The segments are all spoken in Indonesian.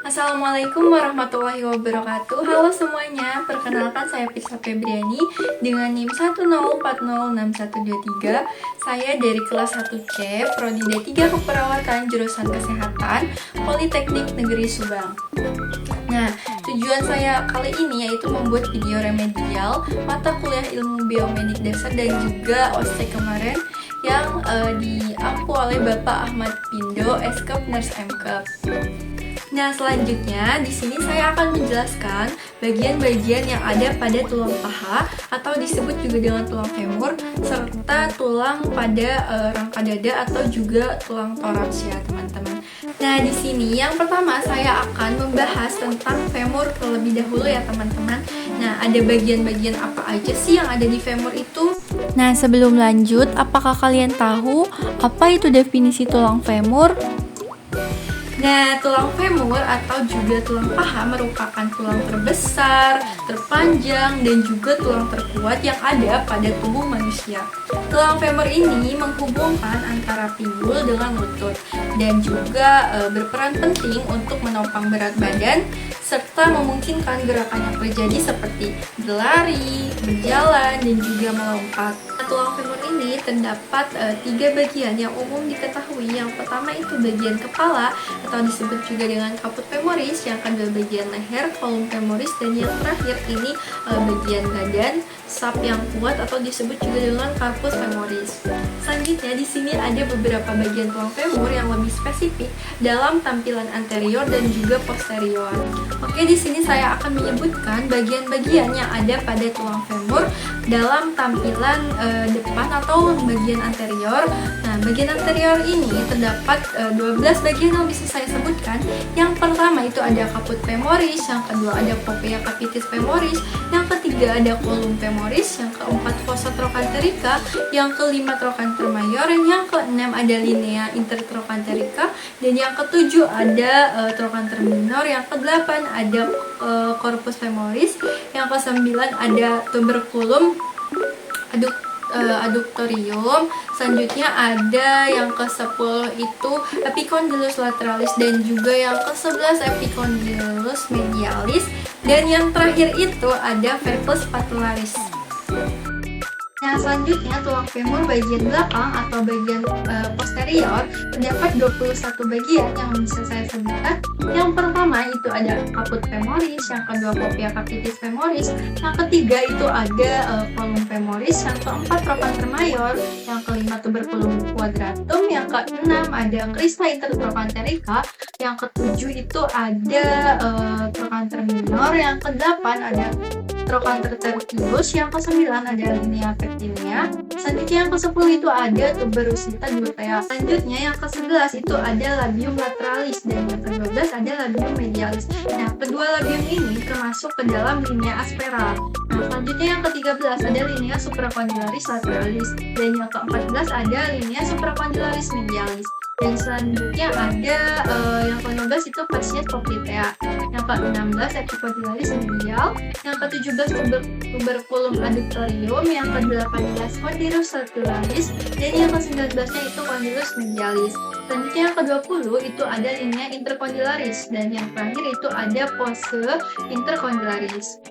Assalamualaikum warahmatullahi wabarakatuh. Halo semuanya, perkenalkan saya Pisa Febriani dengan NIM 104061123. Saya dari kelas 1C, Prodi D3 Keperawatan Jurusan Kesehatan, Politeknik Negeri Subang. Nah, tujuan saya kali ini yaitu membuat video remedial mata kuliah ilmu biomedik dasar dan juga OSCE kemarin yang diampu oleh Bapak Ahmad Pindo, Eskep Nurse Mkep. Nah, selanjutnya di sini saya akan menjelaskan bagian-bagian yang ada pada tulang paha atau disebut juga dengan tulang femur serta tulang pada rangka dada atau juga tulang toraks ya, teman-teman. Nah, di sini yang pertama saya akan membahas tentang femur terlebih dahulu ya, teman-teman. Nah, ada bagian-bagian apa aja sih yang ada di femur itu? Nah, sebelum lanjut, apakah kalian tahu apa itu definisi tulang femur? Nah, tulang femur atau juga tulang paha merupakan tulang terbesar, terpanjang, dan juga tulang terkuat yang ada pada tubuh manusia. Tulang femur ini menghubungkan antara pinggul dengan lutut dan juga berperan penting untuk menopang berat badan serta memungkinkan gerakan yang terjadi seperti berlari, berjalan, dan juga melompat. Tulang femur ini terdapat 3 bagian yang umum diketahui. Yang pertama itu bagian kepala atau disebut juga dengan caput femoris, yang kedua bagian leher, column femoris, dan yang terakhir ini bagian badan, sap yang kuat atau disebut juga dengan corpus femoris. Selanjutnya di sini ada beberapa bagian tulang femur yang lebih spesifik dalam tampilan anterior dan juga posterior. Oke, di sini saya akan menyebutkan bagian-bagian yang ada pada tulang femur dalam tampilan depan atau bagian anterior. Nah, bagian anterior ini terdapat 12 bagian yang bisa saya sebutkan. Yang pertama itu ada caput femoris, yang kedua ada popea capitis femoris, yang ketiga ada column femoris, yang keempat fossa trochanterica, yang kelima trochanter mayor, yang keenam ada linea intertrochanterica, dan yang ketujuh ada trochanter minor, yang kedelapan ada corpus femoris, yang kesembilan ada tuberculum adductorium. Selanjutnya ada yang ke-10 itu epicondylus lateralis dan juga yang ke-11 epicondylus medialis, dan yang terakhir itu ada vercus patularis. Nah, selanjutnya tulang femur bagian belakang atau bagian posterior terdapat 21 bagian yang bisa saya sebutkan. Yang pertama itu ada caput femoris, yang kedua popea capitis femoris, yang ketiga itu ada column femoris, yang keempat trochanter mayor, yang kelima tuberculum quadratum, yang keenam ada crista intertrochanterica, yang ketujuh itu ada trochanter minor, yang kedelapan ada trochanter tertius, yang ke-9 ada linea pectinea. Selanjutnya yang ke-10 itu ada tuberosita glutea. Selanjutnya yang ke-11 itu ada labium lateralis, dan yang ke-12 ada labium medialis. Nah, kedua labium ini termasuk ke dalam linea aspera. Nah, selanjutnya yang ke-13 ada linea supracondylaris lateralis, dan yang ke-14 ada linea supracondylaris medialis. Dan selanjutnya ada yang ke-15 itu fascies poplitea, yang ke-16 epicondylaris medial, yang ke-17 tuberculum adductorium, yang ke-18 condylus lateralis, dan yang ke-19-nya itu condylus medialis. Selanjutnya yang ke-20 itu ada linea intercondylaris, dan yang terakhir itu ada fossa intercondylaris.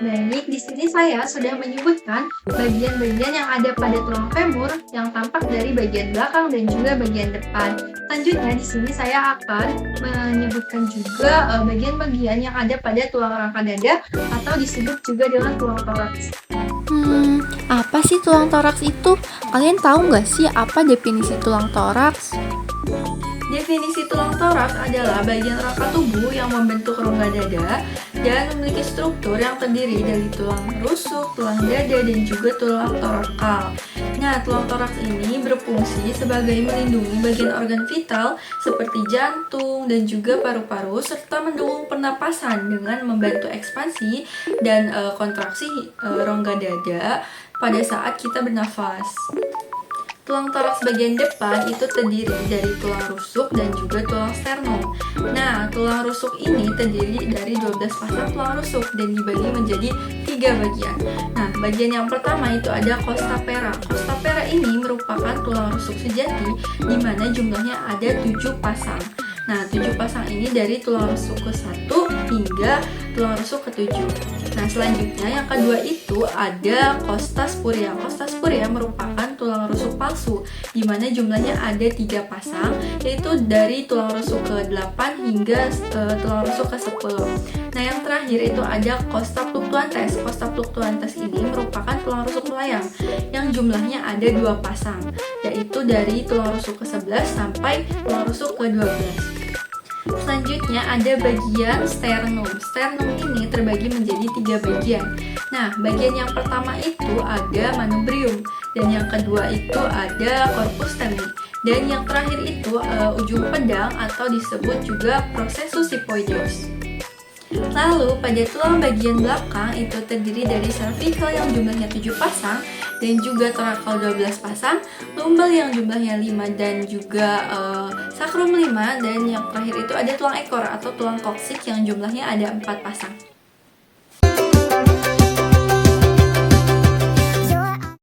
Baik, di sini saya sudah menyebutkan bagian-bagian yang ada pada tulang femur yang tampak dari bagian belakang dan juga bagian depan. Selanjutnya di sini saya akan menyebutkan juga bagian-bagian yang ada pada tulang rangka dada atau disebut juga dengan tulang toraks. Apa sih tulang toraks itu? Kalian tahu nggak sih apa definisi tulang toraks? Definisi tulang toraks adalah bagian rangka tubuh yang membentuk rongga dada dan memiliki struktur yang terdiri dari tulang rusuk, tulang dada, dan juga tulang torakal. Nah, tulang toraks ini berfungsi sebagai melindungi bagian organ vital seperti jantung dan juga paru-paru serta mendukung pernapasan dengan membantu ekspansi dan kontraksi rongga dada pada saat kita bernafas. Tulang toraks bagian depan itu terdiri dari tulang rusuk dan juga tulang sternum. Nah, tulang rusuk ini terdiri dari 12 pasang tulang rusuk dan dibagi menjadi 3 bagian. Nah, bagian yang pertama itu ada costa pera. Costa pera ini merupakan tulang rusuk sejati di mana jumlahnya ada 7 pasang. Nah, 7 pasang ini dari tulang rusuk ke-1 hingga tulang rusuk ke-7. Nah, selanjutnya yang kedua itu ada costa spuria. Costa spuria merupakan tulang rusuk palsu, di mana jumlahnya ada 3 pasang, yaitu dari tulang rusuk ke-8 hingga tulang rusuk ke-10. Nah, yang terakhir itu ada costa fluctuantes. Costa fluctuantes ini merupakan tulang rusuk melayang, yang jumlahnya ada 2 pasang, yaitu dari tulang rusuk ke-11 sampai tulang rusuk ke-12. Selanjutnya ada bagian sternum. Sternum ini terbagi menjadi 3 bagian. Nah, bagian yang pertama itu ada manubrium, dan yang kedua itu ada corpus temi, dan yang terakhir itu ujung pedang atau disebut juga processus hypoideus. Lalu pada tulang bagian belakang itu terdiri dari cervical yang jumlahnya 7 pasang, dan juga torakal 12 pasang, lumbal yang jumlahnya 5, dan juga sacrum 5, dan yang terakhir itu ada tulang ekor atau tulang koksik yang jumlahnya ada 4 pasang.